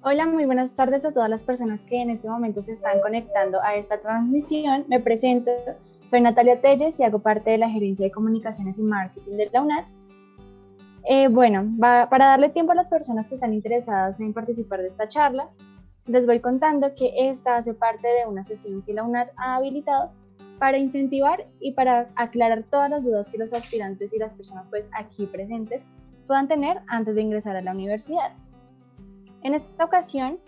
Hola, muy buenas tardes a todas las personas que en este momento se están conectando a esta transmisión. Me presento, soy Natalia Telles y hago parte de la Gerencia de Comunicaciones y Marketing de la UNAD. Para darle tiempo a las personas que están interesadas en participar de esta charla, les voy contando que esta hace parte de una sesión que la UNAD ha habilitado para incentivar y para aclarar todas las dudas que los aspirantes y las personas pues aquí presentes puedan tener antes de ingresar a la universidad. En esta ocasión,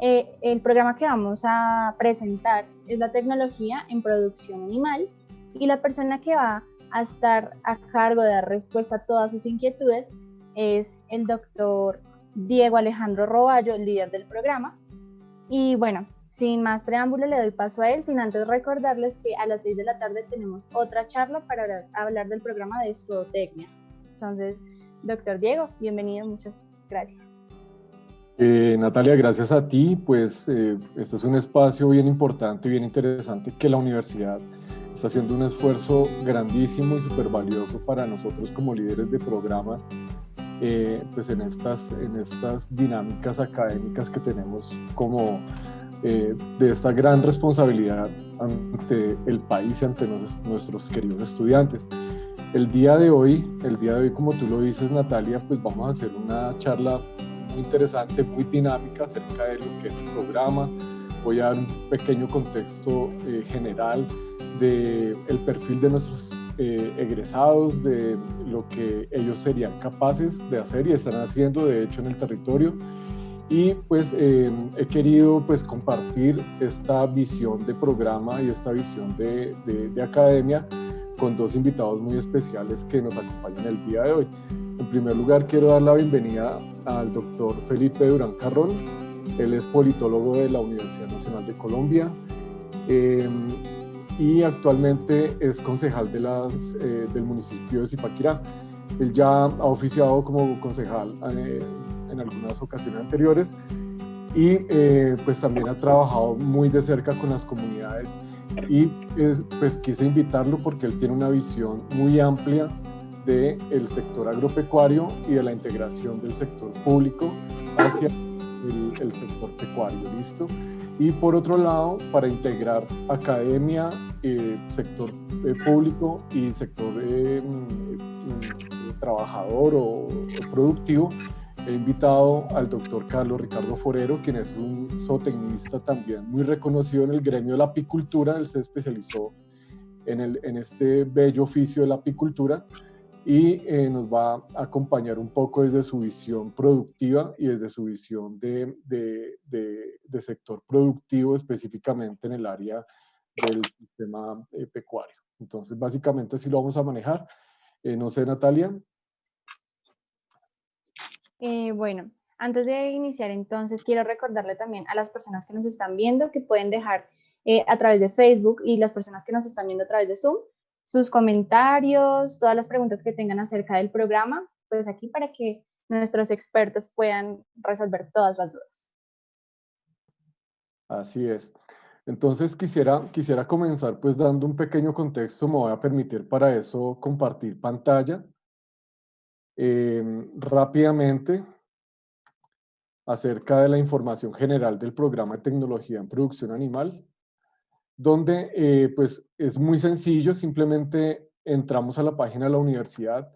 el programa que vamos a presentar es la tecnología en producción animal y la persona que va a estar a cargo de dar respuesta a todas sus inquietudes es el doctor Diego Alejandro Roballo, el líder del programa. Y bueno, sin más preámbulo le doy paso a él, sin antes recordarles que a las 6 de la tarde tenemos otra charla para hablar del programa de zootecnia. Entonces, doctor Diego, bienvenido, muchas gracias. Natalia, gracias a ti, pues este es un espacio bien importante, bien interesante que la universidad está haciendo un esfuerzo grandísimo y súper valioso para nosotros como líderes de programa, pues en estas dinámicas académicas que tenemos como de esta gran responsabilidad ante el país y ante nuestros queridos estudiantes. El día de hoy, como tú lo dices, Natalia, pues vamos a hacer una charla muy interesante, muy dinámica acerca de lo que es el programa. Voy a dar un pequeño contexto general del perfil de nuestros egresados, de lo que ellos serían capaces de hacer y están haciendo, de hecho, en el territorio. Y pues he querido pues compartir esta visión de programa y esta visión de academia con dos invitados muy especiales que nos acompañan el día de hoy. En primer lugar, quiero dar la bienvenida al doctor Felipe Durán Carrón. Él es politólogo de la Universidad Nacional de Colombia y actualmente es concejal del municipio de Zipaquirá. Él ya ha oficiado como concejal en algunas ocasiones anteriores y pues también ha trabajado muy de cerca con las comunidades y pues quise invitarlo porque él tiene una visión muy amplia del sector agropecuario y de la integración del sector público hacia el sector pecuario, ¿listo? Y por otro lado, para integrar academia, sector público y sector trabajador o productivo, he invitado al doctor Carlos Ricardo Forero, quien es un zootecnista también muy reconocido en el gremio de la apicultura. Él se especializó en este bello oficio de la apicultura y nos va a acompañar un poco desde su visión productiva y desde su visión de sector productivo, específicamente en el área del sistema pecuario. Entonces, básicamente así lo vamos a manejar. No sé, Natalia. Bueno, antes de iniciar entonces, quiero recordarle también a las personas que nos están viendo que pueden dejar a través de Facebook y las personas que nos están viendo a través de Zoom sus comentarios, todas las preguntas que tengan acerca del programa, pues aquí para que nuestros expertos puedan resolver todas las dudas. Así es. Entonces quisiera comenzar pues dando un pequeño contexto. Me voy a permitir para eso compartir pantalla rápidamente acerca de la información general del programa de tecnología en producción animal, donde pues es muy sencillo, simplemente entramos a la página de la universidad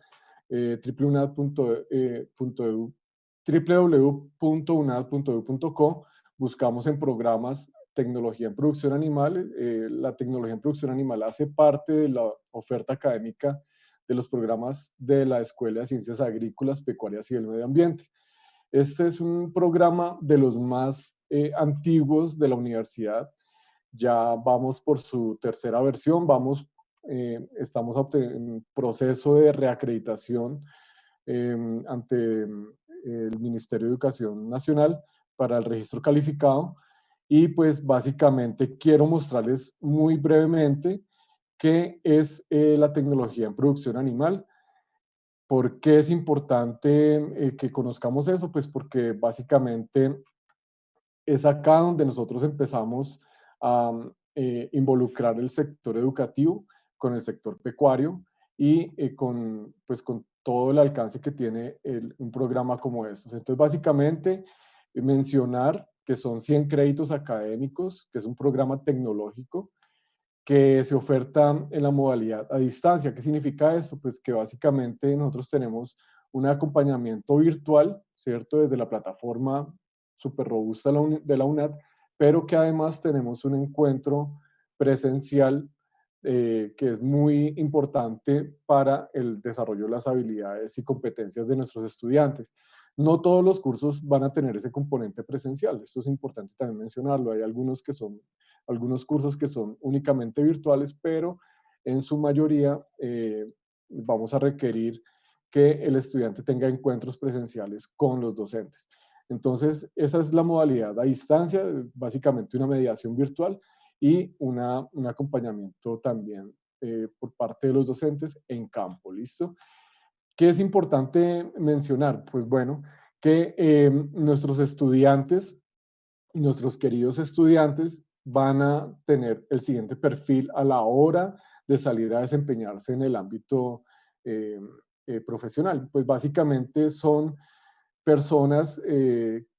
www.unad.edu.co, buscamos en programas tecnología en producción animal. La tecnología en producción animal hace parte de la oferta académica de los programas de la Escuela de Ciencias Agrícolas, Pecuarias y del Medio Ambiente. Este es un programa de los más antiguos de la universidad. Ya vamos por su tercera versión, estamos en proceso de reacreditación ante el Ministerio de Educación Nacional para el registro calificado. Y pues básicamente quiero mostrarles muy brevemente qué es la tecnología en producción animal. ¿Por qué es importante que conozcamos eso? Pues porque básicamente es acá donde nosotros empezamos a involucrar el sector educativo con el sector pecuario y pues, con todo el alcance que tiene un programa como estos. Entonces, básicamente, mencionar que son 100 créditos académicos, que es un programa tecnológico que se oferta en la modalidad a distancia. ¿Qué significa esto? Pues que básicamente nosotros tenemos un acompañamiento virtual, ¿cierto? Desde la plataforma súper robusta de la UNAD, pero que además tenemos un encuentro presencial que es muy importante para el desarrollo de las habilidades y competencias de nuestros estudiantes. No todos los cursos van a tener ese componente presencial, esto es importante también mencionarlo. Hay algunos cursos que son únicamente virtuales, pero en su mayoría vamos a requerir que el estudiante tenga encuentros presenciales con los docentes. Entonces, esa es la modalidad a distancia, básicamente una mediación virtual y un acompañamiento también por parte de los docentes en campo, ¿listo? ¿Qué es importante mencionar? Pues bueno, que nuestros estudiantes, nuestros queridos estudiantes, van a tener el siguiente perfil a la hora de salir a desempeñarse en el ámbito eh, profesional. Pues básicamente son personas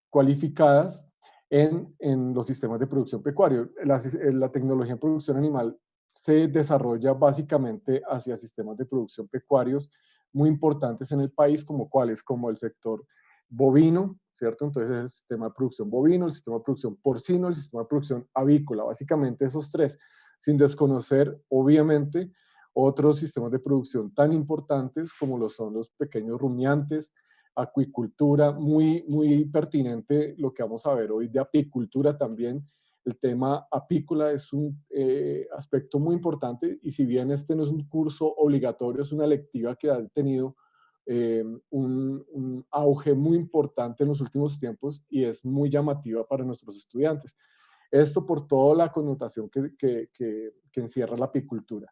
cualificadas en los sistemas de producción pecuario. La tecnología en producción animal se desarrolla básicamente hacia sistemas de producción pecuarios muy importantes en el país, como cuáles, como el sector bovino, ¿cierto? Entonces el sistema de producción bovino, el sistema de producción porcino, el sistema de producción avícola, básicamente esos tres, sin desconocer, obviamente, otros sistemas de producción tan importantes como lo son los pequeños rumiantes, acuicultura, muy pertinente lo que vamos a ver hoy de apicultura también. El tema apícola es un aspecto muy importante y si bien este no es un curso obligatorio, es una electiva que ha tenido un auge muy importante en los últimos tiempos y es muy llamativa para nuestros estudiantes. Esto por toda la connotación que encierra la apicultura.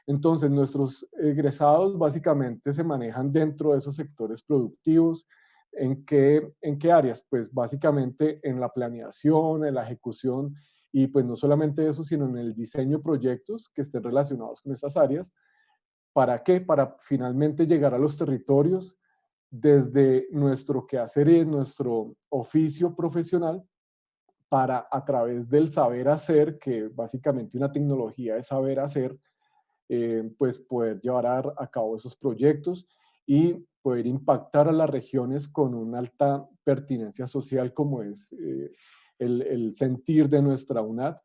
Entonces, nuestros egresados básicamente se manejan dentro de esos sectores productivos. ¿En qué áreas? Pues básicamente en la planeación, en la ejecución y pues no solamente eso, sino en el diseño de proyectos que estén relacionados con estas áreas. ¿Para qué? Para finalmente llegar a los territorios desde nuestro quehacer y nuestro oficio profesional para a través del saber hacer, que básicamente una tecnología es saber hacer, pues poder llevar a cabo esos proyectos y poder impactar a las regiones con una alta pertinencia social como es el sentir de nuestra UNAD.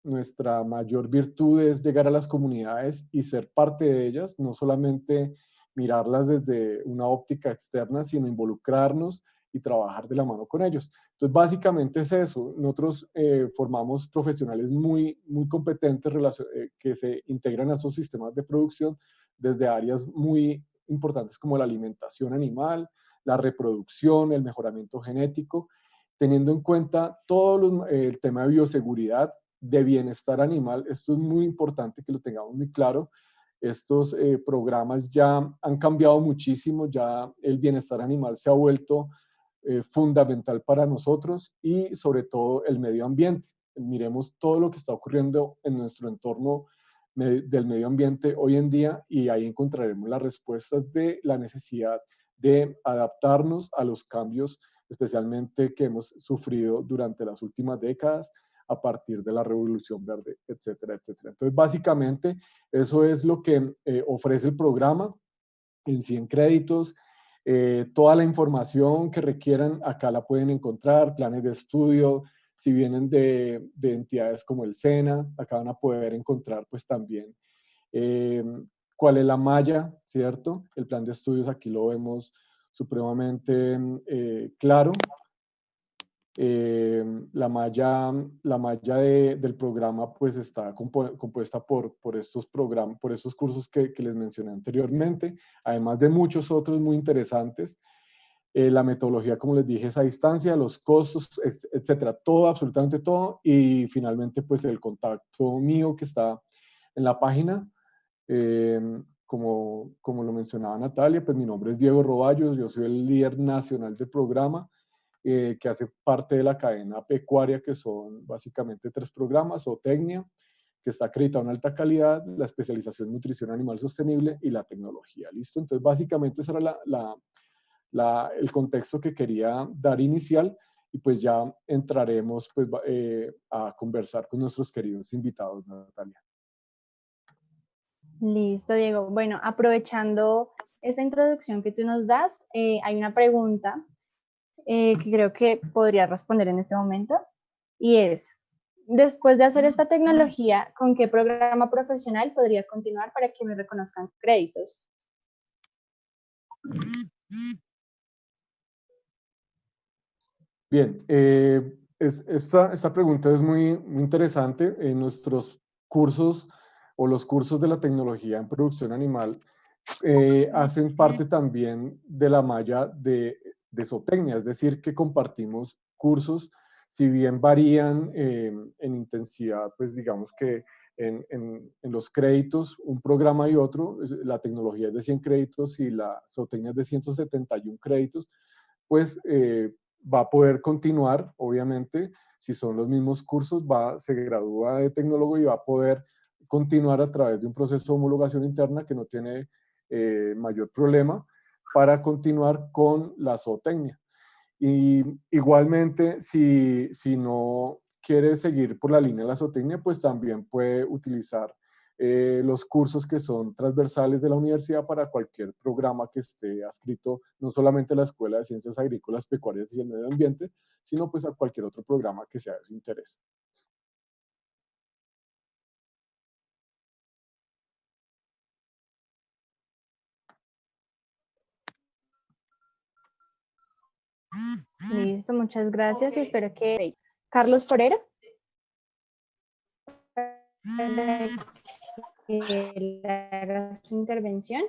Nuestra mayor virtud es llegar a las comunidades y ser parte de ellas, no solamente mirarlas desde una óptica externa, sino involucrarnos y trabajar de la mano con ellos. Entonces, básicamente es eso. Nosotros formamos profesionales muy competentes que se integran a esos sistemas de producción desde áreas muy importantes como la alimentación animal, la reproducción, el mejoramiento genético, teniendo en cuenta todo el tema de bioseguridad, de bienestar animal. Esto es muy importante que lo tengamos muy claro. Estos programas ya han cambiado muchísimo, ya el bienestar animal se ha vuelto fundamental para nosotros y sobre todo el medio ambiente. Miremos todo lo que está ocurriendo en nuestro entorno del medio ambiente hoy en día y ahí encontraremos las respuestas de la necesidad de adaptarnos a los cambios, especialmente que hemos sufrido durante las últimas décadas a partir de la Revolución Verde, etcétera, etcétera. Entonces, básicamente, eso es lo que ofrece el programa en 100 créditos. Toda la información que requieran acá la pueden encontrar, planes de estudio, si vienen de entidades como el SENA, acá van a poder encontrar pues también eh, cuál es la malla, ¿cierto? El plan de estudios aquí lo vemos supremamente claro. La malla del programa pues está compuesta por estos programas, por estos cursos que les mencioné anteriormente, además de muchos otros muy interesantes. La metodología, como les dije, es a distancia, los costos, etcétera, todo, absolutamente todo. Y finalmente, pues el contacto mío que está en la página. Eh, como lo mencionaba Natalia, pues mi nombre es Diego Roballos, yo soy el líder nacional del programa que hace parte de la cadena pecuaria, que son básicamente 3 programas, o Tecnia, que está acreditado en alta calidad, la especialización en nutrición animal sostenible y la tecnología. ¿Listo? Entonces, básicamente esa era el contexto que quería dar inicial y pues ya entraremos pues, a conversar con nuestros queridos invitados, Natalia. Listo, Diego. Bueno, aprovechando esta introducción que tú nos das, hay una pregunta que creo que podría responder en este momento y es, después de hacer esta tecnología, ¿con qué programa profesional podría continuar para que me reconozcan créditos? Bien, esta pregunta es muy interesante. En nuestros cursos o los cursos de la tecnología en producción animal hacen parte también de la malla de zootecnia, es decir, que compartimos cursos, si bien varían en intensidad, pues digamos que en los créditos, un programa y otro, la tecnología es de 100 créditos y la zootecnia es de 171 créditos, pues va a poder continuar, obviamente, si son los mismos cursos, se gradúa de tecnólogo y va a poder continuar a través de un proceso de homologación interna que no tiene mayor problema para continuar con la zootecnia. Y igualmente, si no quiere seguir por la línea de la zootecnia, pues también puede utilizar los cursos que son transversales de la universidad para cualquier programa que esté adscrito, no solamente a la Escuela de Ciencias Agrícolas, Pecuarias y el Medio Ambiente, sino pues a cualquier otro programa que sea de su interés. Listo, muchas gracias y espero que Carlos Forero haga su intervención.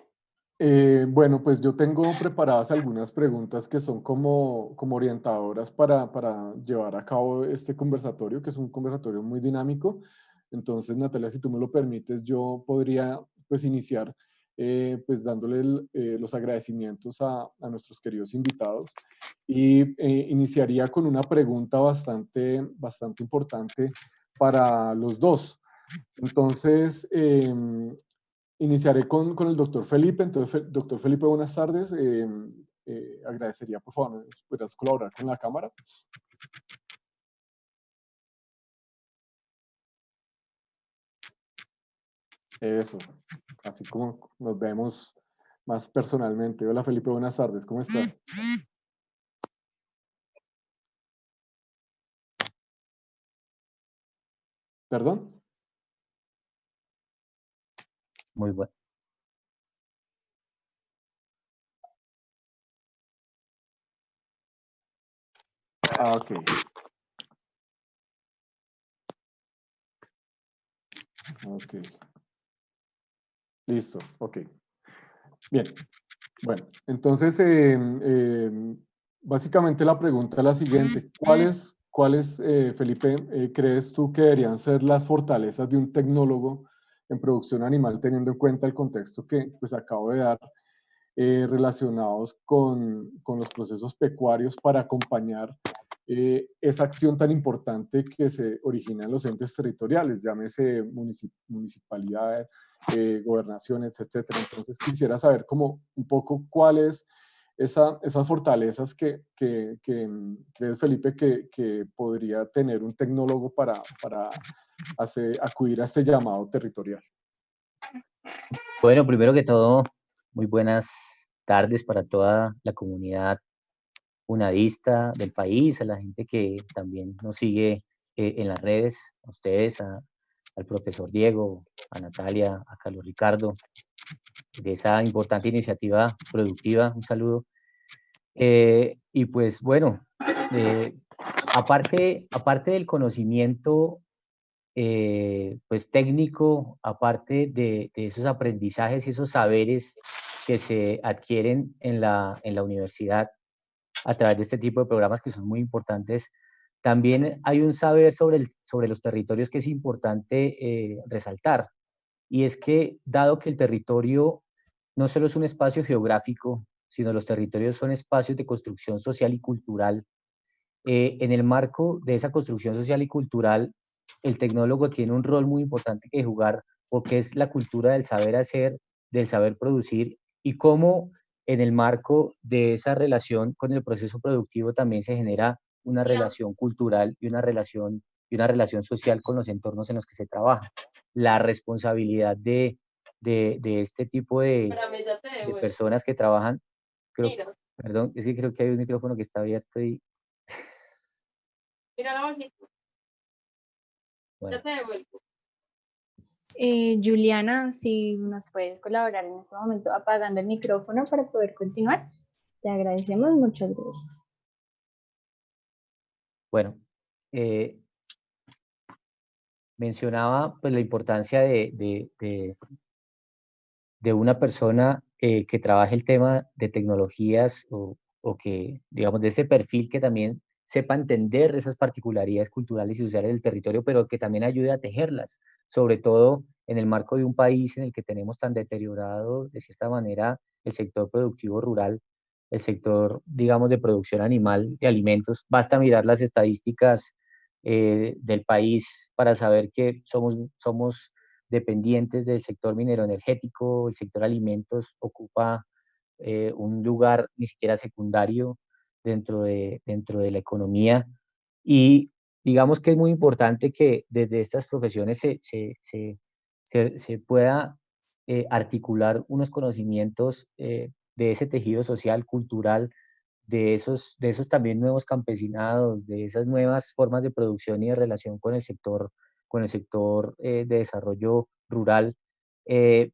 Bueno, pues yo tengo preparadas algunas preguntas que son como orientadoras para llevar a cabo este conversatorio, que es un conversatorio muy dinámico. Entonces, Natalia, si tú me lo permites, yo podría pues iniciar pues dándole los agradecimientos a nuestros queridos invitados y iniciaría con una pregunta bastante importante para los dos. Entonces, iniciaré con el doctor Felipe. Entonces, doctor Felipe, buenas tardes. Agradecería, por favor, ¿podrías colaborar con la cámara? Eso, así como nos vemos más personalmente. Hola Felipe, buenas tardes, ¿cómo estás? ¿Perdón? Muy bueno. Ah, ok. Ok. Listo, ok. Bien. Bueno, entonces, básicamente la pregunta es la siguiente. ¿Cuáles, Felipe, crees tú que deberían ser las fortalezas de un tecnólogo en producción animal, teniendo en cuenta el contexto que pues acabo de dar, relacionados con los procesos pecuarios para acompañar esa acción tan importante que se origina en los entes territoriales, llámese municipalidades, gobernaciones, etcétera? Entonces quisiera saber como un poco cuáles esas fortalezas que crees, Felipe, que podría tener un tecnólogo para acudir a este llamado territorial. Bueno, primero que todo, muy buenas tardes para toda la comunidad unadista del país, a la gente que también nos sigue en las redes, a ustedes, al profesor Diego, a Natalia, a Carlos Ricardo, de esa importante iniciativa productiva, un saludo. Y pues bueno, aparte del conocimiento pues técnico, aparte de esos aprendizajes y esos saberes que se adquieren en la universidad a través de este tipo de programas que son muy importantes, también hay un saber sobre los territorios que es importante resaltar. Y es que, dado que el territorio no solo es un espacio geográfico, sino los territorios son espacios de construcción social y cultural, en el marco de esa construcción social y cultural, el tecnólogo tiene un rol muy importante que jugar porque es la cultura del saber hacer, del saber producir y cómo en el marco de esa relación con el proceso productivo también se genera una relación cultural y una relación social con los entornos en los que se trabaja. La responsabilidad de este tipo de personas que trabajan, perdón, es que creo que hay un micrófono que está abierto y... Bueno. Ya te devuelvo. Juliana, si nos puedes colaborar en este momento apagando el micrófono para poder continuar, te agradecemos, muchas gracias. Bueno, mencionaba pues la importancia de una persona que trabaje el tema de tecnologías o que, digamos, de ese perfil que también sepa entender esas particularidades culturales y sociales del territorio, pero que también ayude a tejerlas, sobre todo en el marco de un país en el que tenemos tan deteriorado, de cierta manera, el sector productivo rural, el sector, digamos, de producción animal, de alimentos. Basta mirar las estadísticas del país para saber que somos dependientes del sector minero energético, el sector alimentos ocupa un lugar ni siquiera secundario dentro de la economía y digamos que es muy importante que desde estas profesiones se pueda articular unos conocimientos de ese tejido social, cultural, de esos también nuevos campesinados, de esas nuevas formas de producción y de relación con el sector de desarrollo rural, eh,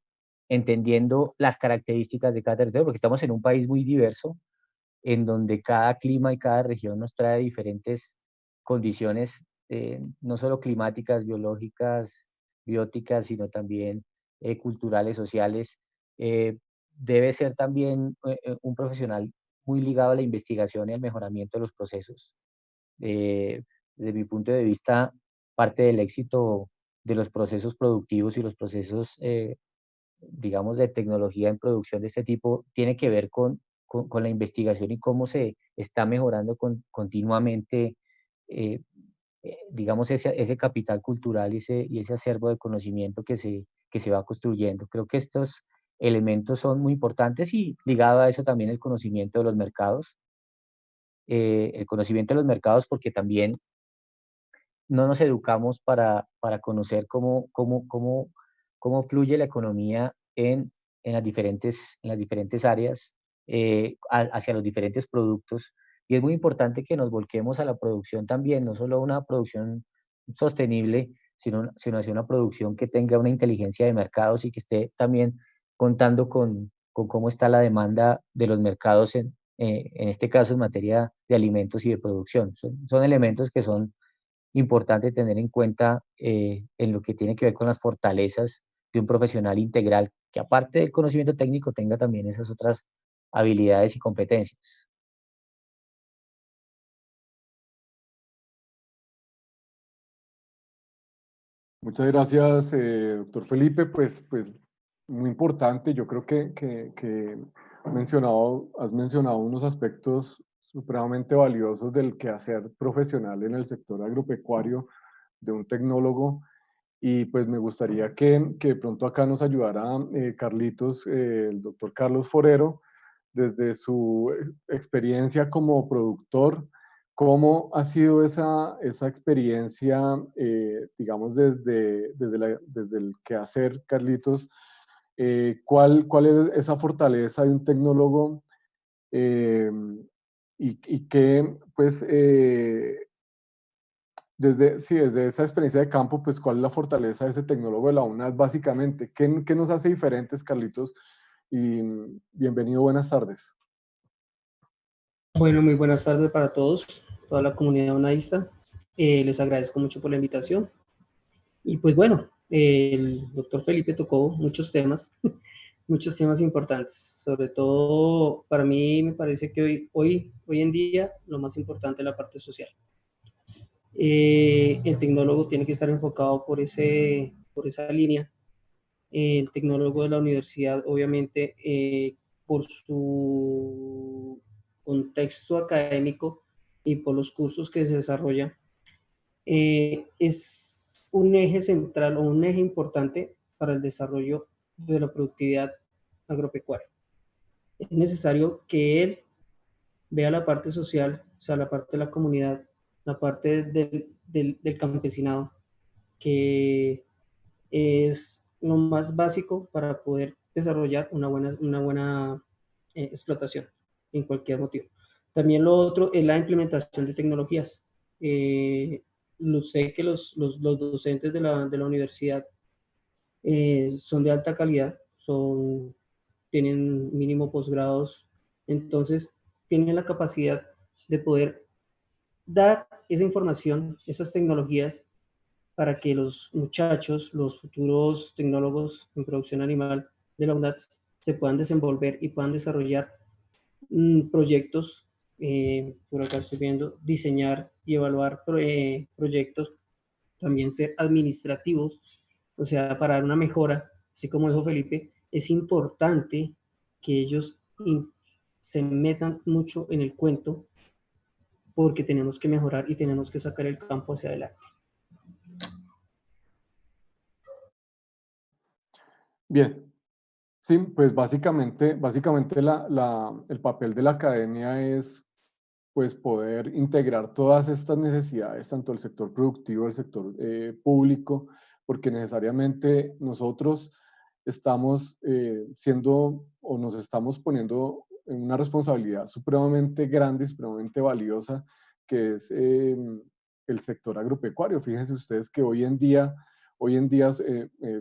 entendiendo las características de cada territorio, porque estamos en un país muy diverso, en donde cada clima y cada región nos trae diferentes condiciones, no solo climáticas, biológicas, bióticas, sino también culturales, sociales. Debe ser también un profesional muy ligado a la investigación y al mejoramiento de los procesos. Desde mi punto de vista, parte del éxito de los procesos productivos y los procesos digamos, de tecnología en producción de este tipo tiene que ver con la investigación y cómo se está mejorando continuamente, eh, digamos, ese capital cultural y ese acervo de conocimiento que se va construyendo. Creo que estos elementos son muy importantes y ligado a eso también el conocimiento de los mercados. El conocimiento de los mercados porque también no nos educamos para conocer cómo fluye la economía en las diferentes áreas, hacia los diferentes productos. Y es muy importante que nos volquemos a la producción también, no solo una producción sostenible, sino hacia una producción que tenga una inteligencia de mercados y que esté también contando con cómo está la demanda de los mercados en este caso en materia de alimentos y de producción. Son elementos que son importante tener en cuenta en lo que tiene que ver con las fortalezas de un profesional integral, que aparte del conocimiento técnico tenga también esas otras habilidades y competencias. Muchas gracias, doctor Felipe. Pues muy importante. Yo creo que has mencionado unos aspectos supremamente valiosos del quehacer profesional en el sector agropecuario de un tecnólogo. Y pues me gustaría que de pronto acá nos ayudara Carlitos, el doctor Carlos Forero, desde su experiencia como productor. ¿Cómo ha sido esa experiencia, digamos, desde el quehacer, Carlitos? ¿Cuál es esa fortaleza de un tecnólogo? Eh, y qué, pues, desde esa experiencia de campo, pues, ¿cuál es la fortaleza de ese tecnólogo de la UNAD, básicamente? ¿Qué nos hace diferentes, Carlitos? Y bienvenido, buenas tardes. Bueno, muy buenas tardes para todos, toda la comunidad unadista. Les agradezco mucho por la invitación. Y pues bueno, el doctor Felipe tocó muchos temas, muchos temas importantes. Sobre todo, para mí me parece que hoy en día, lo más importante es la parte social. El tecnólogo tiene que estar enfocado por esa línea. El tecnólogo de la universidad, obviamente, por su contexto académico y por los cursos que se desarrollan, es un eje central o un eje importante para el desarrollo de la productividad agropecuaria. es necesario que él vea la parte social, o sea, la parte de la comunidad, la parte del campesinado, que es lo más básico para poder desarrollar una buena explotación en cualquier motivo. También lo otro es la implementación de tecnologías. Sé que los docentes de la universidad son de alta calidad, tienen mínimo posgrados, entonces tienen la capacidad de poder dar esa información, esas tecnologías, para que los muchachos, los futuros tecnólogos en producción animal de la UNDAD se puedan desenvolver y puedan desarrollar proyectos, por acá estoy viendo, diseñar y evaluar proyectos, también ser administrativos, o sea, para dar una mejora, así como dijo Felipe, es importante que ellos se metan mucho en el cuento porque tenemos que mejorar y tenemos que sacar el campo hacia adelante. Bien, sí, pues básicamente el papel de la academia es pues poder integrar todas estas necesidades, tanto el sector productivo, el sector público, porque necesariamente nosotros estamos siendo o nos estamos poniendo en una responsabilidad supremamente grande y supremamente valiosa, que es el sector agropecuario. Fíjense ustedes que hoy en día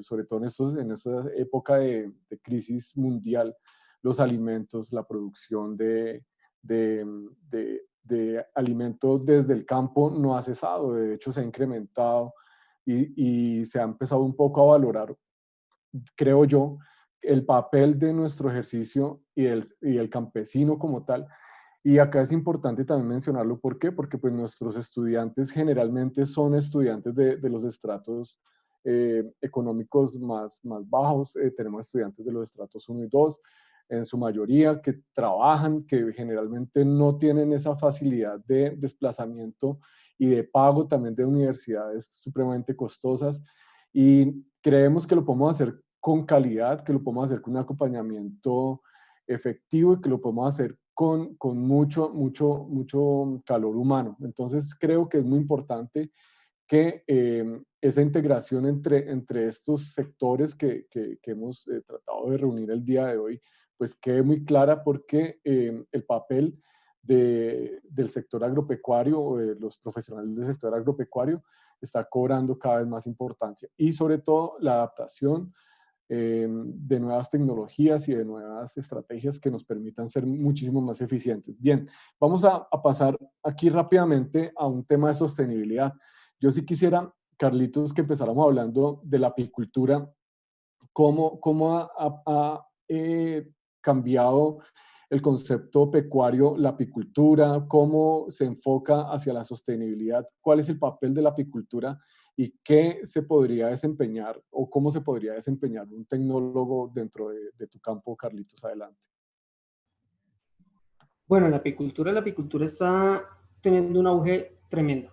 sobre todo en esta época de crisis mundial, los alimentos, la producción de, de alimentos desde el campo no ha cesado, de hecho se ha incrementado y se ha empezado un poco a valorar, creo yo, el papel de nuestro ejercicio y el campesino como tal. Y acá es importante también mencionarlo, ¿por qué? Porque pues nuestros estudiantes generalmente son estudiantes de los estratos económicos más bajos, tenemos estudiantes de los estratos 1 y 2, en su mayoría que trabajan, que generalmente no tienen esa facilidad de desplazamiento y de pago también de universidades supremamente costosas, y creemos que lo podemos hacer con calidad, que lo podemos hacer con un acompañamiento efectivo y que lo podemos hacer con mucho calor humano. Entonces creo que es muy importante que esa integración entre estos sectores que hemos tratado de reunir el día de hoy, pues quede muy clara, porque el papel del sector agropecuario o de los profesionales del sector agropecuario está cobrando cada vez más importancia, y sobre todo la adaptación de nuevas tecnologías y de nuevas estrategias que nos permitan ser muchísimo más eficientes. Bien, vamos a pasar aquí rápidamente a un tema de sostenibilidad. Yo sí quisiera, Carlitos, que empezáramos hablando de la apicultura, cómo ha cambiado el concepto pecuario, la apicultura, cómo se enfoca hacia la sostenibilidad, cuál es el papel de la apicultura y qué se podría desempeñar o cómo se podría desempeñar un tecnólogo dentro de tu campo, Carlitos. Adelante. Bueno, la apicultura está teniendo un auge tremendo.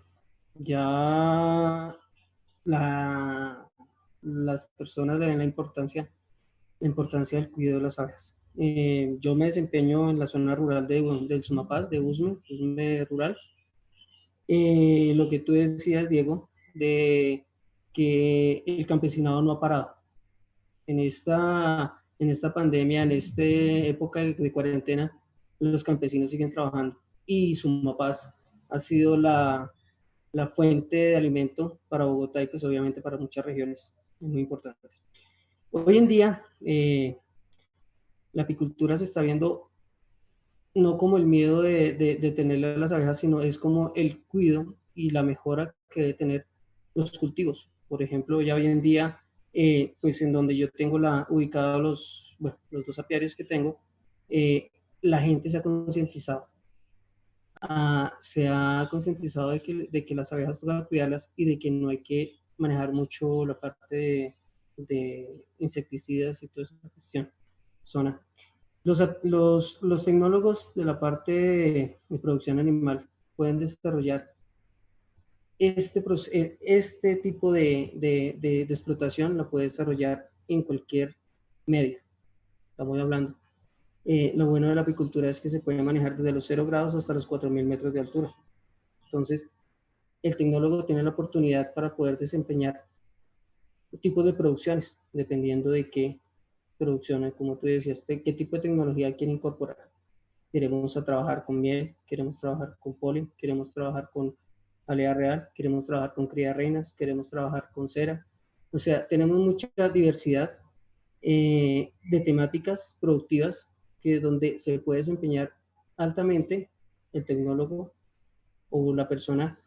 Ya las personas le ven la importancia del cuidado de las abejas. Yo me desempeño en la zona rural del Sumapaz, de Usme rural. Lo que tú decías, Diego, de que el campesinado no ha parado. En esta pandemia, en esta época de cuarentena, los campesinos siguen trabajando y Sumapaz ha sido la fuente de alimento para Bogotá y pues obviamente para muchas regiones muy importantes. Hoy en día, la apicultura se está viendo no como el miedo de tener a las abejas, sino es como el cuidado y la mejora que debe tener los cultivos. Por ejemplo, ya hoy en día, pues en donde yo tengo ubicados los dos apiarios que tengo, la gente se ha concientizado. Se ha concientizado de que las abejas toca cuidarlas y de que no hay que manejar mucho la parte de insecticidas y toda esa cuestión. Los tecnólogos de la parte de producción animal pueden desarrollar este tipo de explotación, la puede desarrollar en cualquier medio. Estamos hablando Lo bueno de la apicultura es que se puede manejar desde los 0 grados hasta los 4.000 metros de altura. Entonces, el tecnólogo tiene la oportunidad para poder desempeñar tipos de producciones, dependiendo de qué producción, como tú decías, de qué tipo de tecnología quiere incorporar. Queremos trabajar con miel, queremos trabajar con polen, queremos trabajar con alea real, queremos trabajar con cría de reinas, queremos trabajar con cera. O sea, tenemos mucha diversidad de temáticas productivas que donde se puede desempeñar altamente el tecnólogo o la persona,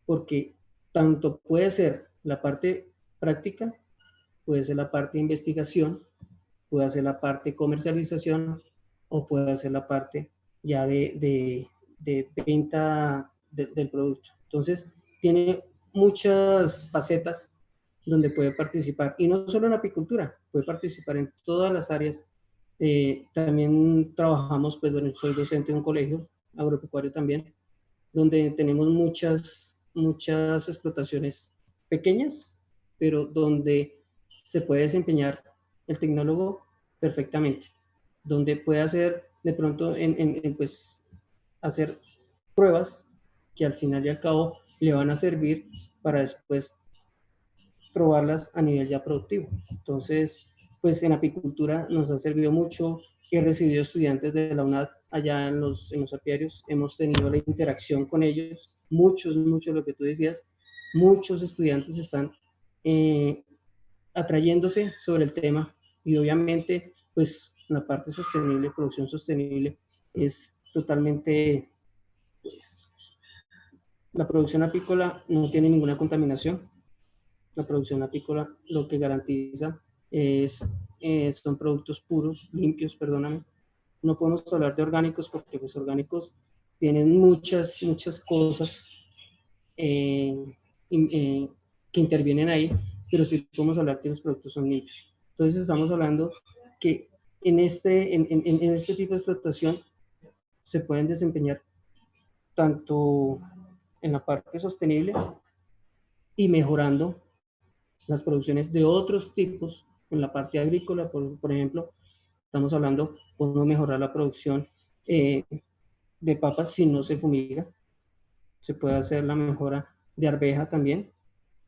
porque tanto puede ser la parte práctica, puede ser la parte de investigación, puede ser la parte de comercialización o puede ser la parte ya de venta del producto. Entonces, tiene muchas facetas donde puede participar, y no solo en apicultura, puede participar en todas las áreas. También trabajamos, pues bueno, soy docente de un colegio agropecuario también, donde tenemos muchas explotaciones pequeñas, pero donde se puede desempeñar el tecnólogo perfectamente, donde puede hacer de pronto pues, hacer pruebas que al final y al cabo le van a servir para después probarlas a nivel ya productivo. Entonces, pues en apicultura nos ha servido mucho. He recibido estudiantes de la UNAD allá en los apiarios, hemos tenido la interacción con ellos, muchos, lo que tú decías, muchos estudiantes están atrayéndose sobre el tema, y obviamente, pues la parte sostenible, producción sostenible, es totalmente, pues, la producción apícola no tiene ninguna contaminación. La producción apícola lo que garantiza es, son productos puros, limpios, perdóname. No podemos hablar de orgánicos porque los orgánicos tienen muchas cosas eh, que intervienen ahí, pero sí podemos hablar que los productos son limpios. Entonces estamos hablando que en este tipo de explotación se pueden desempeñar tanto en la parte sostenible y mejorando las producciones de otros tipos en la parte agrícola. Por ejemplo, estamos hablando, podemos mejorar la producción de papas si no se fumiga. Se puede hacer la mejora de arveja también.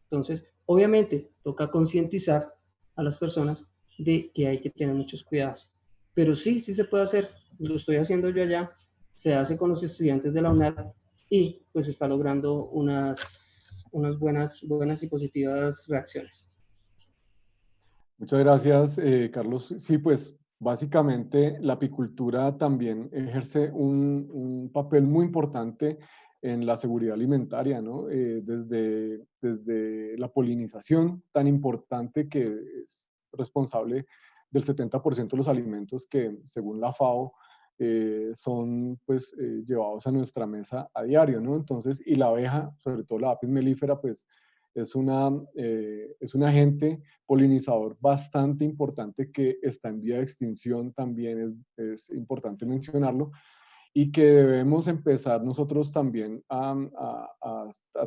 Entonces, obviamente, toca concientizar a las personas de que hay que tener muchos cuidados. Pero sí, sí se puede hacer. Lo estoy haciendo yo allá. Se hace con los estudiantes de la UNAD y pues está logrando unas buenas y positivas reacciones. Muchas gracias, Carlos. Sí, pues básicamente la apicultura también ejerce un papel muy importante en la seguridad alimentaria, ¿no? Desde la polinización tan importante que es responsable del 70% de los alimentos que, según la FAO, son pues llevados a nuestra mesa a diario, ¿no? Entonces, y la abeja, sobre todo la apis mellifera, pues es un agente polinizador bastante importante que está en vía de extinción, también es importante mencionarlo, y que debemos empezar nosotros también a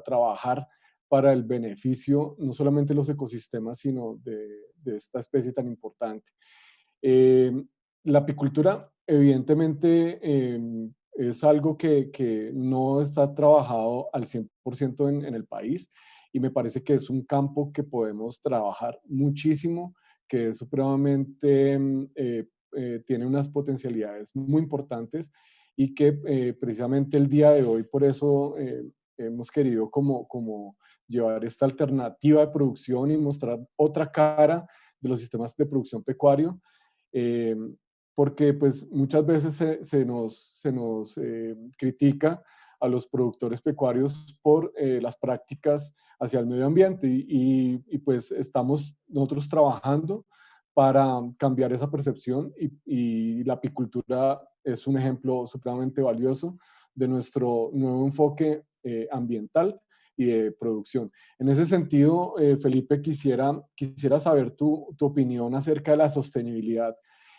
trabajar para el beneficio no solamente de los ecosistemas, sino de esta especie tan importante. Eh, la apicultura, evidentemente, es algo que no está trabajado al 100% en el país, y me parece que es un campo que podemos trabajar muchísimo, que es supremamente, tiene unas potencialidades muy importantes, y que precisamente el día de hoy por eso hemos querido como llevar esta alternativa de producción y mostrar otra cara de los sistemas de producción pecuario, eh, porque pues muchas veces se nos critica a los productores pecuarios por las prácticas hacia el medio ambiente, y pues estamos nosotros trabajando para cambiar esa percepción, y la apicultura es un ejemplo supremamente valioso de nuestro nuevo enfoque ambiental y de producción. En ese sentido, Felipe, quisiera saber tu opinión acerca de la sostenibilidad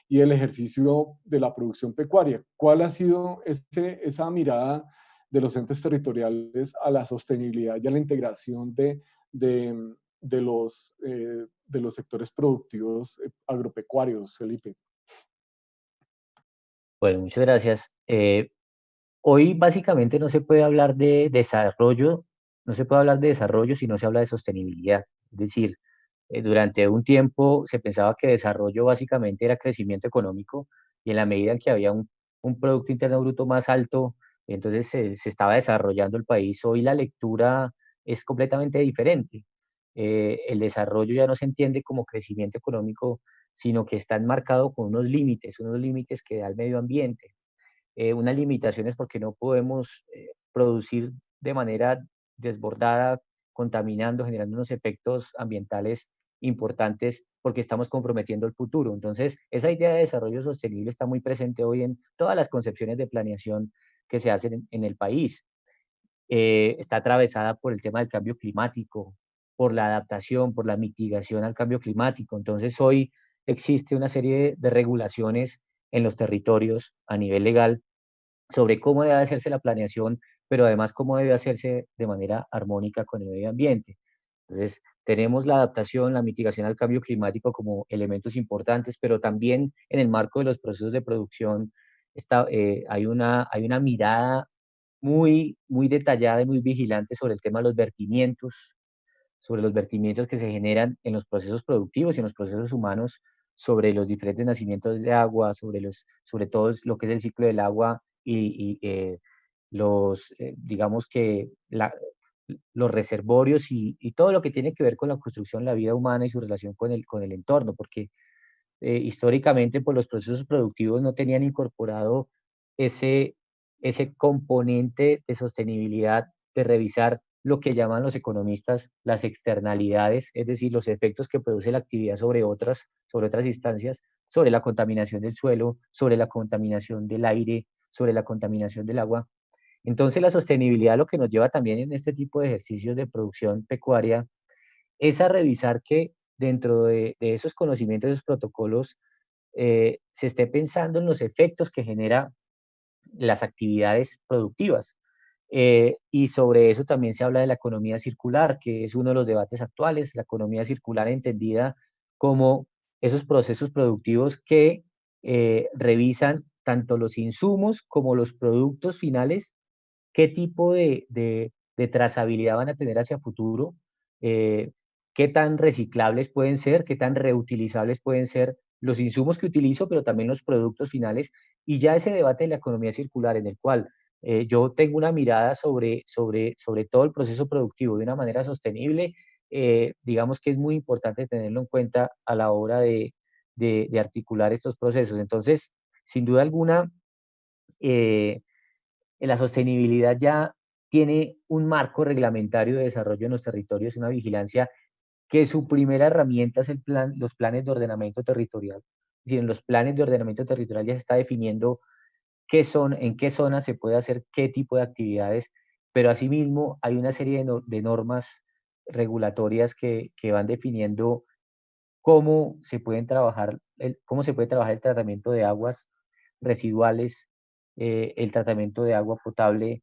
y el ejercicio de la producción pecuaria. ¿Cuál ha sido esa mirada de los entes territoriales a la sostenibilidad y a la integración de los sectores productivos agropecuarios, Felipe? Bueno, muchas gracias. Hoy básicamente no se puede hablar de desarrollo, no se puede hablar de desarrollo si no se habla de sostenibilidad. Es decir, durante un tiempo se pensaba que desarrollo básicamente era crecimiento económico y en la medida en que había un Producto Interno Bruto más alto, entonces se estaba desarrollando el país. Hoy la lectura es completamente diferente. El desarrollo ya no se entiende como crecimiento económico, sino que está enmarcado con unos límites que da el medio ambiente, unas limitaciones porque no podemos producir de manera desbordada, contaminando, generando unos efectos ambientales importantes porque estamos comprometiendo el futuro. Entonces, esa idea de desarrollo sostenible está muy presente hoy en todas las concepciones de planeación que se hacen en el país. Está atravesada por el tema del cambio climático, por la adaptación, por la mitigación al cambio climático. Entonces, hoy existe una serie de regulaciones en los territorios a nivel legal sobre cómo debe hacerse la planeación, pero además cómo debe hacerse de manera armónica con el medio ambiente. Entonces, tenemos la adaptación, la mitigación al cambio climático como elementos importantes, pero también en el marco de los procesos de producción hay una mirada muy detallada y muy vigilante sobre el tema de los vertimientos, sobre los vertimientos que se generan en los procesos productivos y en los procesos humanos, sobre los diferentes nacimientos de agua, sobre todo lo que es el ciclo del agua digamos que los reservorios y todo lo que tiene que ver con la construcción, la vida humana y su relación con el entorno, porque históricamente pues, los procesos productivos no tenían incorporado ese, ese componente de sostenibilidad, de revisar lo que llaman los economistas las externalidades, es decir, los efectos que produce la actividad sobre otras instancias, sobre la contaminación del suelo, sobre la contaminación del aire, sobre la contaminación del agua. Entonces, la sostenibilidad lo que nos lleva también en este tipo de ejercicios de producción pecuaria es a revisar que dentro de esos conocimientos, esos protocolos, se esté pensando en los efectos que genera las actividades productivas. Y sobre eso también se habla de la economía circular, que es uno de los debates actuales, la economía circular entendida como esos procesos productivos que revisan tanto los insumos como los productos finales, qué tipo de trazabilidad van a tener hacia futuro, eh, qué tan reciclables pueden ser, qué tan reutilizables pueden ser los insumos que utilizo, pero también los productos finales, y ya ese debate de la economía circular en el cual yo tengo una mirada sobre todo el proceso productivo de una manera sostenible, digamos que es muy importante tenerlo en cuenta a la hora de articular estos procesos. Entonces, sin duda alguna, eh, la sostenibilidad ya tiene un marco reglamentario de desarrollo en los territorios, una vigilancia que su primera herramienta es los planes de ordenamiento territorial. Es decir, en los planes de ordenamiento territorial ya se está definiendo en qué zonas se puede hacer qué tipo de actividades, pero asimismo hay una serie de normas regulatorias que van definiendo cómo se puede trabajar el tratamiento de aguas residuales, el tratamiento de agua potable,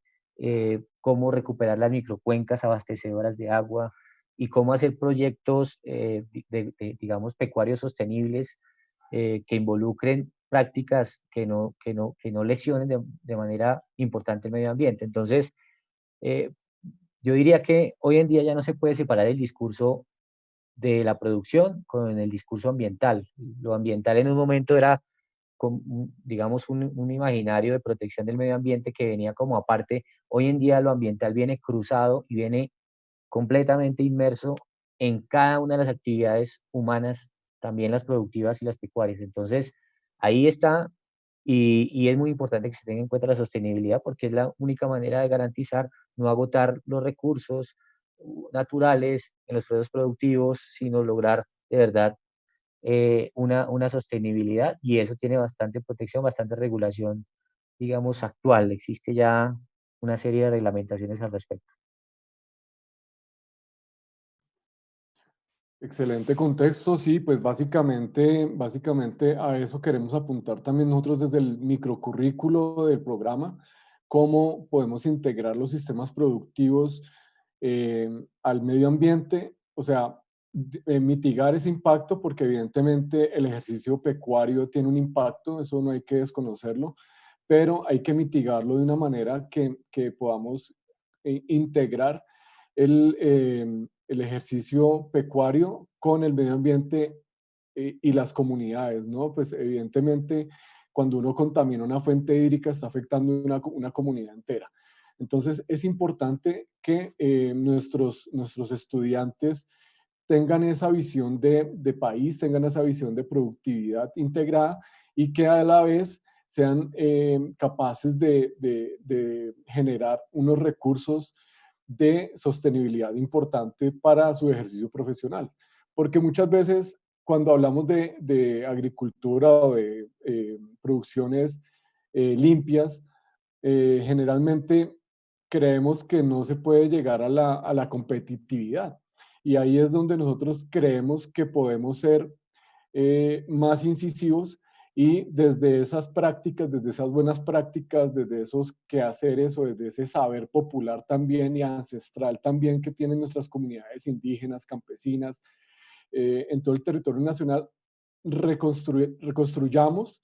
cómo recuperar las microcuencas abastecedoras de agua y cómo hacer proyectos, digamos, pecuarios sostenibles que involucren prácticas que no lesionen de manera importante el medio ambiente. Entonces, eh, yo diría que hoy en día ya no se puede separar el discurso de la producción con el discurso ambiental. Lo ambiental en un momento era, digamos, un imaginario de protección del medio ambiente que venía como aparte. Hoy en día lo ambiental viene cruzado y viene completamente inmerso en cada una de las actividades humanas, también las productivas y las pecuarias. Entonces, ahí está, y es muy importante que se tenga en cuenta la sostenibilidad porque es la única manera de garantizar no agotar los recursos naturales en los procesos productivos, sino lograr de verdad una sostenibilidad, y eso tiene bastante protección, bastante regulación, digamos, actual. Existe ya una serie de reglamentaciones al respecto. Excelente contexto, sí, pues básicamente a eso queremos apuntar también nosotros desde el microcurrículo del programa, cómo podemos integrar los sistemas productivos al medio ambiente, o sea, mitigar ese impacto porque evidentemente el ejercicio pecuario tiene un impacto, eso no hay que desconocerlo, pero hay que mitigarlo de una manera que podamos integrar el ejercicio pecuario con el medio ambiente y las comunidades, ¿no? Pues evidentemente cuando uno contamina una fuente hídrica está afectando una comunidad entera. Entonces es importante que nuestros estudiantes tengan esa visión de país, tengan esa visión de productividad integrada y que a la vez sean capaces de generar unos recursos de sostenibilidad importante para su ejercicio profesional. Porque muchas veces cuando hablamos de agricultura o de producciones limpias, generalmente creemos que no se puede llegar a la competitividad. Y ahí es donde nosotros creemos que podemos ser más incisivos y desde esas prácticas, desde esas buenas prácticas, desde esos quehaceres o desde ese saber popular también y ancestral también que tienen nuestras comunidades indígenas, campesinas, en todo el territorio nacional, reconstruyamos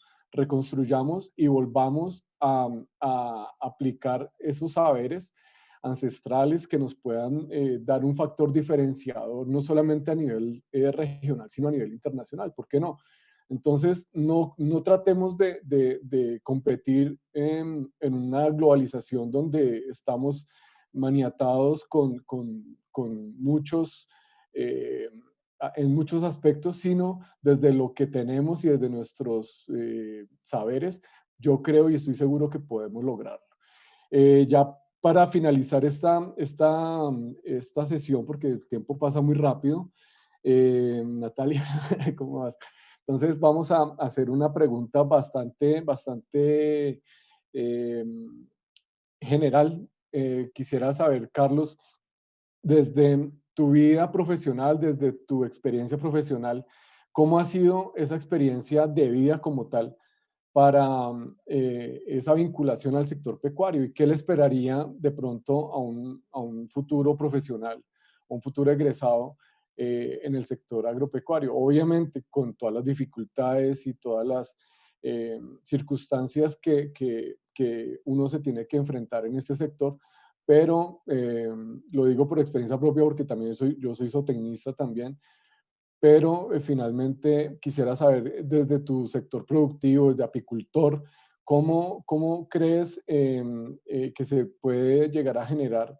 y volvamos a aplicar esos saberes ancestrales que nos puedan dar un factor diferenciador, no solamente a nivel regional, sino a nivel internacional. ¿Por qué no? Entonces, no tratemos de competir en una globalización donde estamos maniatados con muchos, en muchos aspectos, sino desde lo que tenemos y desde nuestros saberes, yo creo y estoy seguro que podemos lograrlo. Ya para finalizar esta sesión, porque el tiempo pasa muy rápido, Natalia, ¿cómo vas? Entonces vamos a hacer una pregunta bastante general. Quisiera saber, Carlos, desde tu vida profesional, desde tu experiencia profesional, ¿cómo ha sido esa experiencia de vida como tal para esa vinculación al sector pecuario y qué le esperaría de pronto a un futuro profesional, a un futuro egresado en el sector agropecuario? Obviamente con todas las dificultades y todas las circunstancias que uno se tiene que enfrentar en este sector, pero lo digo por experiencia propia porque también yo soy zootecnista también, pero finalmente quisiera saber desde tu sector productivo, desde apicultor, ¿cómo crees que se puede llegar a generar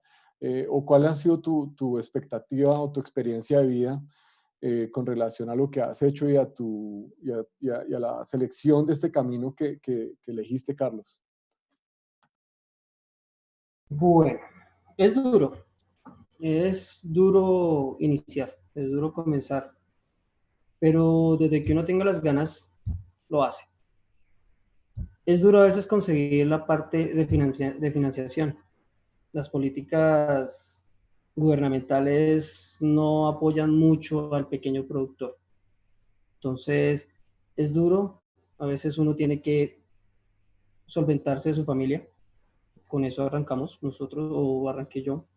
o cuál ha sido tu expectativa o tu experiencia de vida con relación a lo que has hecho y a la selección de este camino que elegiste, Carlos? Bueno, es duro iniciar, es duro comenzar, pero desde que uno tenga las ganas, lo hace. Es duro a veces conseguir la parte de financiación. Las políticas gubernamentales no apoyan mucho al pequeño productor. Entonces, es duro. A veces uno tiene que solventarse de su familia. Con eso arrancamos nosotros o arranqué yo.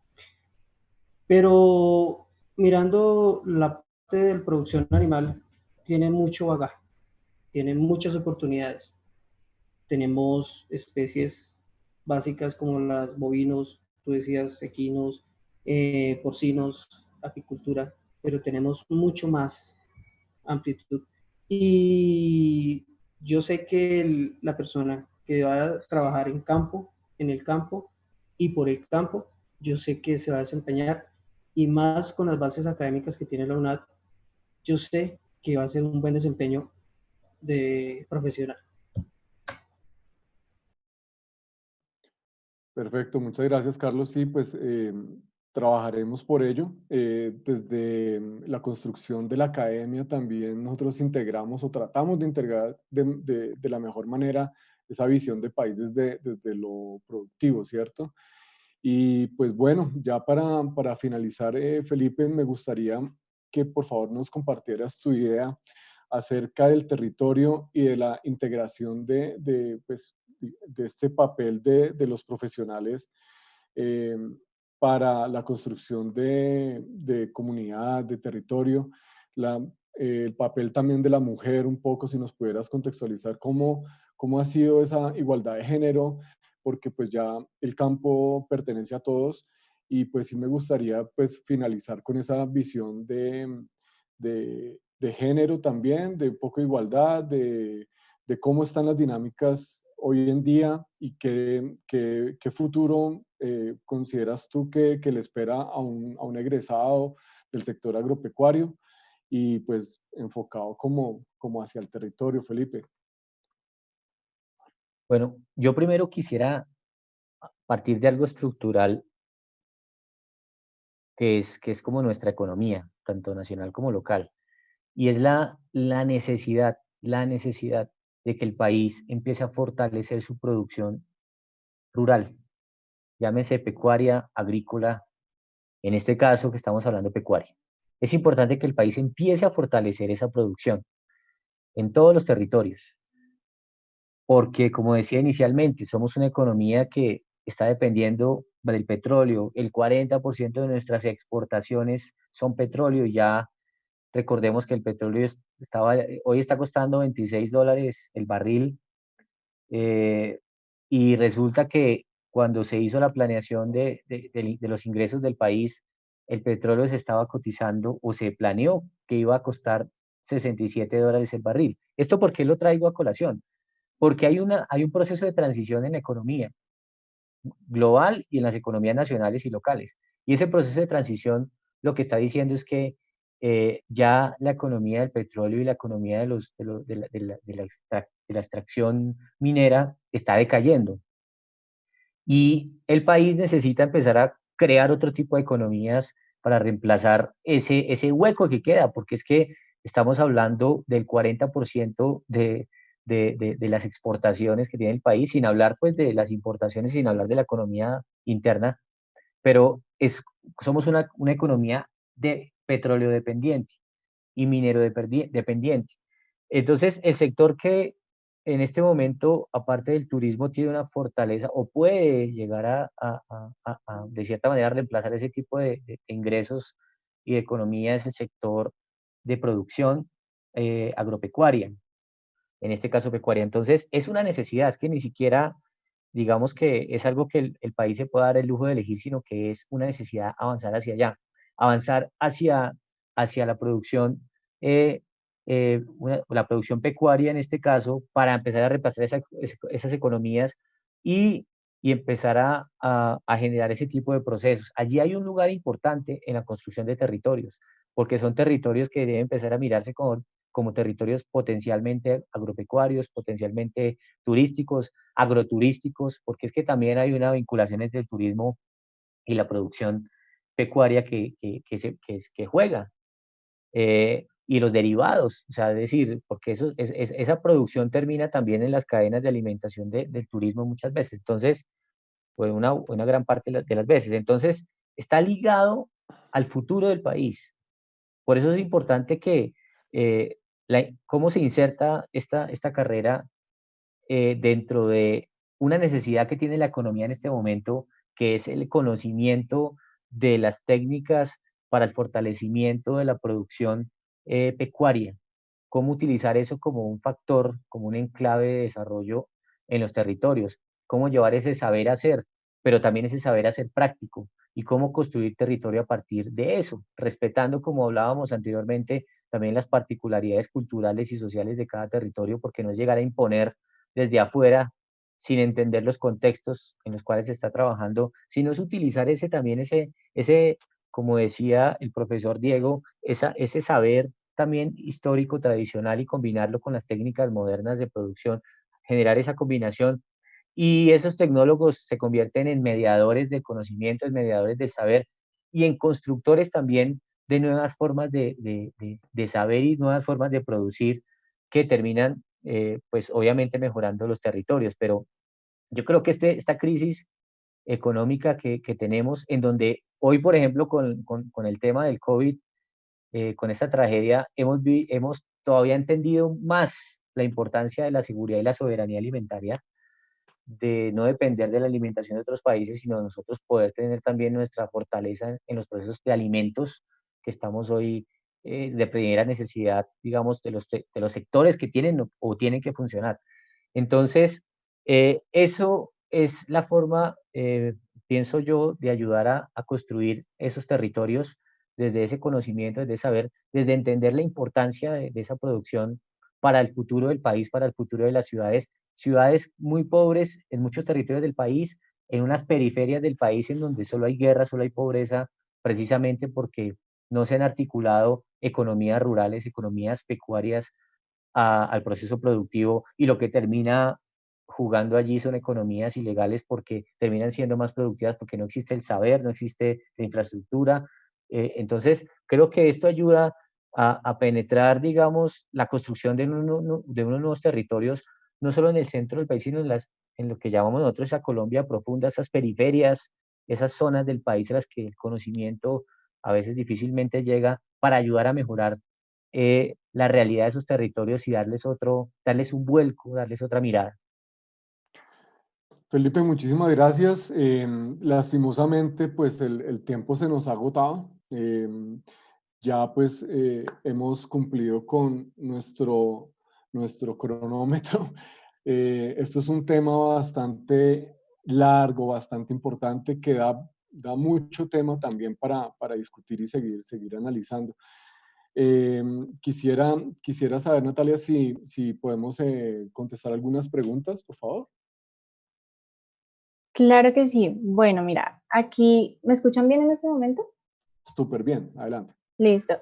Pero mirando la parte de la producción animal, tiene mucho bagaje, tiene muchas oportunidades. Tenemos especies básicas como los bovinos, tú decías equinos, porcinos, apicultura, pero tenemos mucho más amplitud. Y yo sé que la persona que va a trabajar en campo, en el campo y por el campo, yo sé que se va a desempeñar y más con las bases académicas que tiene la UNAD, yo sé que va a ser un buen desempeño de profesional. Perfecto, muchas gracias, Carlos. Sí, pues trabajaremos por ello. Desde la construcción de la academia también nosotros integramos o tratamos de integrar de la mejor manera esa visión de país desde lo productivo, ¿cierto? Y pues bueno, ya para finalizar, Felipe, me gustaría que por favor nos compartieras tu idea acerca del territorio y de la integración pues, de este papel de los profesionales eh, para la construcción de comunidad, de territorio, el papel también de la mujer, un poco si nos pudieras contextualizar cómo ha sido esa igualdad de género, porque pues ya el campo pertenece a todos y pues sí me gustaría pues finalizar con esa visión de género también, de un poco de igualdad, de cómo están las dinámicas hoy en día y qué futuro consideras tú que le espera a un egresado del sector agropecuario y pues enfocado como hacia el territorio, Felipe. Bueno, yo primero quisiera partir de algo estructural que es como nuestra economía, tanto nacional como local, y es la necesidad de que el país empiece a fortalecer su producción rural, llámese pecuaria, agrícola, en este caso que estamos hablando de pecuaria. Es importante que el país empiece a fortalecer esa producción en todos los territorios, porque como decía inicialmente, somos una economía que está dependiendo del petróleo. El 40% de nuestras exportaciones son petróleo. Ya recordemos que el petróleo hoy está costando $26 el barril, eh, y resulta que cuando se hizo la planeación de los ingresos del país, el petróleo se estaba cotizando o se planeó que iba a costar $67 el barril. ¿Esto por qué lo traigo a colación? Porque hay un proceso de transición en la economía global y en las economías nacionales y locales. Y ese proceso de transición lo que está diciendo es que ya la economía del petróleo y la economía de la extracción minera está decayendo. Y el país necesita empezar a crear otro tipo de economías para reemplazar ese hueco que queda, porque es que estamos hablando del 40% de las exportaciones que tiene el país, sin hablar pues de las importaciones, sin hablar de la economía interna, pero somos una economía de petróleo dependiente y minero dependiente. Entonces, el sector que en este momento, aparte del turismo, tiene una fortaleza o puede llegar de cierta manera, reemplazar ese tipo de ingresos y de economía es el sector de producción agropecuaria, en este caso pecuaria. Entonces, es una necesidad, es que ni siquiera digamos que es algo que el país se puede dar el lujo de elegir, sino que es una necesidad avanzar hacia allá, avanzar hacia la producción, la producción pecuaria en este caso, para empezar a reemplazar esas economías y, y empezar a generar ese tipo de procesos. Allí hay un lugar importante en la construcción de territorios, porque son territorios que deben empezar a mirarse como territorios potencialmente agropecuarios, potencialmente turísticos, agroturísticos, porque es que también hay una vinculación entre el turismo y la producción pecuaria que juega. Y los derivados, o sea, es decir, porque esa producción termina también en las cadenas de alimentación del turismo muchas veces. Entonces, pues una gran parte de las veces. Entonces, está ligado al futuro del país. Por eso es importante que cómo se inserta esta carrera dentro de una necesidad que tiene la economía en este momento, que es el conocimiento de las técnicas para el fortalecimiento de la producción pecuaria. Cómo utilizar eso como un factor, como un enclave de desarrollo en los territorios. Cómo llevar ese saber hacer, pero también ese saber hacer práctico. Y cómo construir territorio a partir de eso, respetando, como hablábamos anteriormente, también las particularidades culturales y sociales de cada territorio, porque no es llegar a imponer desde afuera sin entender los contextos en los cuales se está trabajando, sino es utilizar como decía el profesor Diego, ese saber también histórico, tradicional y combinarlo con las técnicas modernas de producción, generar esa combinación. Y esos tecnólogos se convierten en mediadores del conocimiento, en mediadores del saber y en constructores también de nuevas formas de saber y nuevas formas de producir que terminan, pues obviamente mejorando los territorios. Pero yo creo que esta crisis económica que tenemos, en donde hoy, por ejemplo, con el tema del COVID, con esta tragedia, hemos todavía entendido más la importancia de la seguridad y la soberanía alimentaria, de no depender de la alimentación de otros países, sino nosotros poder tener también nuestra fortaleza en los procesos de alimentos que estamos hoy de primera necesidad, digamos, de los sectores que tienen o tienen que funcionar. Entonces, eso es la forma, pienso yo, de ayudar a construir esos territorios desde ese conocimiento, desde saber, desde entender la importancia de esa producción para el futuro del país, para el futuro de las ciudades, ciudades muy pobres en muchos territorios del país, en unas periferias del país en donde solo hay guerra, solo hay pobreza, precisamente porque no se han articulado economías rurales, economías pecuarias al proceso productivo, y lo que termina jugando allí son economías ilegales porque terminan siendo más productivas porque no existe el saber, no existe la infraestructura. Entonces, creo que esto ayuda a penetrar, digamos, la construcción de unos nuevos territorios, no solo en el centro del país, sino en lo que llamamos nosotros esa Colombia profunda, esas periferias, esas zonas del país a las que el conocimiento a veces difícilmente llega, para ayudar a mejorar la realidad de esos territorios y darles un vuelco, darles otra mirada. Felipe, muchísimas gracias. Lastimosamente, pues el tiempo se nos ha agotado. Ya pues hemos cumplido con nuestro cronómetro. Esto es un tema bastante largo, bastante importante, que da mucho tema también para discutir y seguir analizando. Quisiera saber, Natalia, si podemos contestar algunas preguntas, por favor. Claro que sí. Bueno, mira, aquí, ¿me escuchan bien en este momento? Súper bien, adelante. Listo.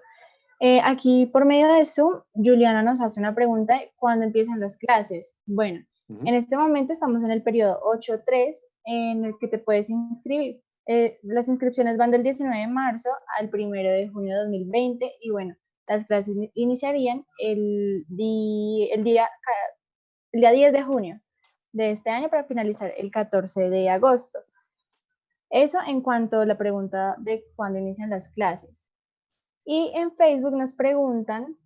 Aquí por medio de Zoom, Juliana nos hace una pregunta de cuándo empiezan las clases. Bueno, en este momento estamos en el periodo 8.3 en el que te puedes inscribir. Las inscripciones van del 19 de marzo al 1 de junio de 2020 y bueno, las clases iniciarían el día 10 de junio de este año para finalizar el 14 de agosto. Eso en cuanto a la pregunta de cuándo inician las clases. Y en Facebook nos preguntan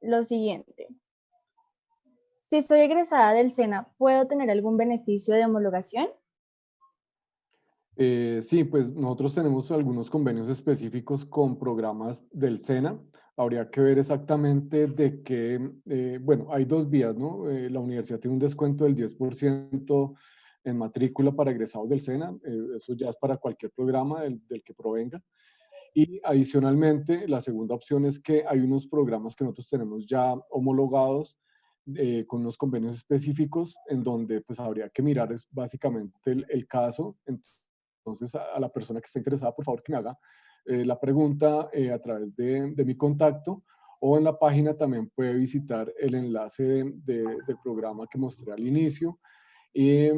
lo siguiente. Si soy egresada del SENA, ¿puedo tener algún beneficio de homologación? Sí, pues nosotros tenemos algunos convenios específicos con programas del SENA. Habría que ver exactamente de qué, bueno, hay dos vías, ¿no? La universidad tiene un descuento del 10% en matrícula para egresados del SENA. Eso ya es para cualquier programa del que provenga. Y adicionalmente, la segunda opción es que hay unos programas que nosotros tenemos ya homologados con unos convenios específicos en donde pues habría que mirar es básicamente el caso. Entonces, a la persona que esté interesada, por favor, que me haga la pregunta a través de mi contacto, o en la página también puede visitar el enlace del programa que mostré al inicio. Y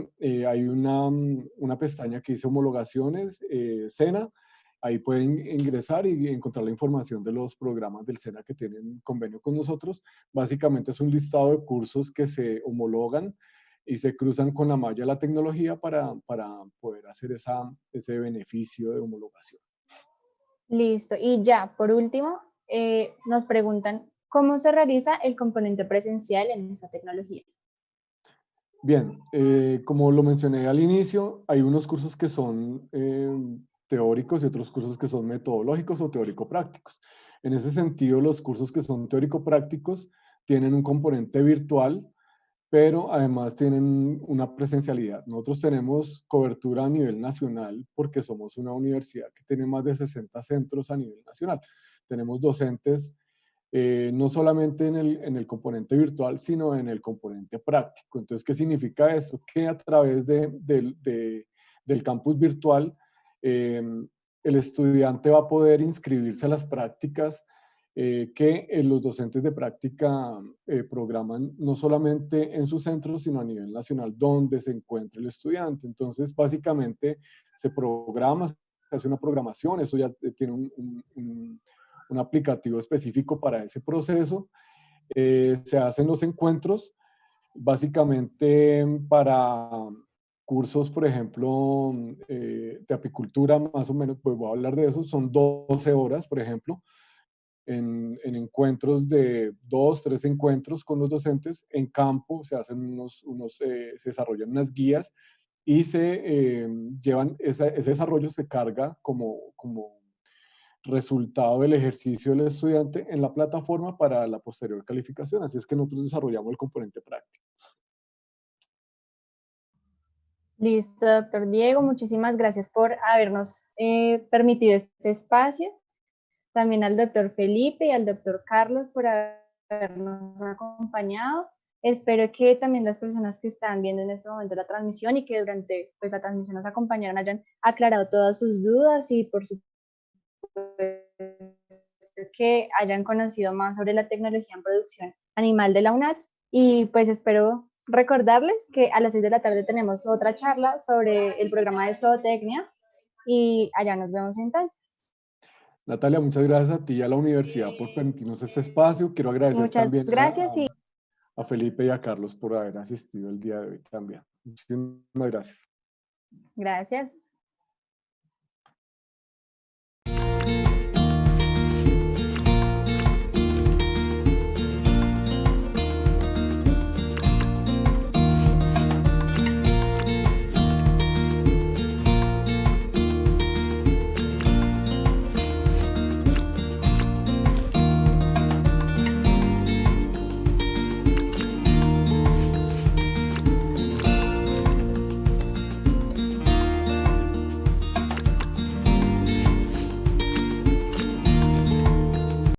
hay una pestaña que dice homologaciones, SENA. Ahí pueden ingresar y encontrar la información de los programas del SENA que tienen convenio con nosotros. Básicamente es un listado de cursos que se homologan y se cruzan con la malla de la tecnología para poder hacer ese beneficio de homologación. Listo. Y ya, por último, nos preguntan, ¿cómo se realiza el componente presencial en esta tecnología? Bien, como lo mencioné al inicio, hay unos cursos que son teóricos y otros cursos que son metodológicos o teórico-prácticos. En ese sentido, los cursos que son teórico-prácticos tienen un componente virtual, pero además tienen una presencialidad. Nosotros tenemos cobertura a nivel nacional porque somos una universidad que tiene más de 60 centros a nivel nacional. Tenemos docentes no solamente en el componente virtual, sino en el componente práctico. Entonces, ¿qué significa eso? Que a través del campus virtual, el estudiante va a poder inscribirse a las prácticas que los docentes de práctica programan no solamente en su centro, sino a nivel nacional, donde se encuentre el estudiante. Entonces, básicamente, se programa, se hace una programación, eso ya tiene un aplicativo específico para ese proceso. Se hacen los encuentros, básicamente para cursos, por ejemplo, de apicultura, más o menos, pues voy a hablar de eso, son 12 horas, por ejemplo, en encuentros de 2, 3 encuentros con los docentes en campo, se hacen se desarrollan unas guías y se llevan, ese desarrollo se carga como resultado del ejercicio del estudiante en la plataforma para la posterior calificación. Así es que nosotros desarrollamos el componente práctico. Listo, doctor Diego, muchísimas gracias por habernos permitido este espacio. También al doctor Felipe y al doctor Carlos por habernos acompañado. Espero que también las personas que están viendo en este momento la transmisión y que durante pues, la transmisión nos acompañaron hayan aclarado todas sus dudas y por supuesto que hayan conocido más sobre la tecnología en producción animal de la UNAT. Y pues espero recordarles que a las 6 de la tarde tenemos otra charla sobre el programa de zootecnia y allá nos vemos entonces. Natalia, muchas gracias a ti y a la universidad por permitirnos este espacio. Quiero agradecer Muchas también gracias a Felipe y a Carlos por haber asistido el día de hoy también. Muchísimas gracias. Gracias.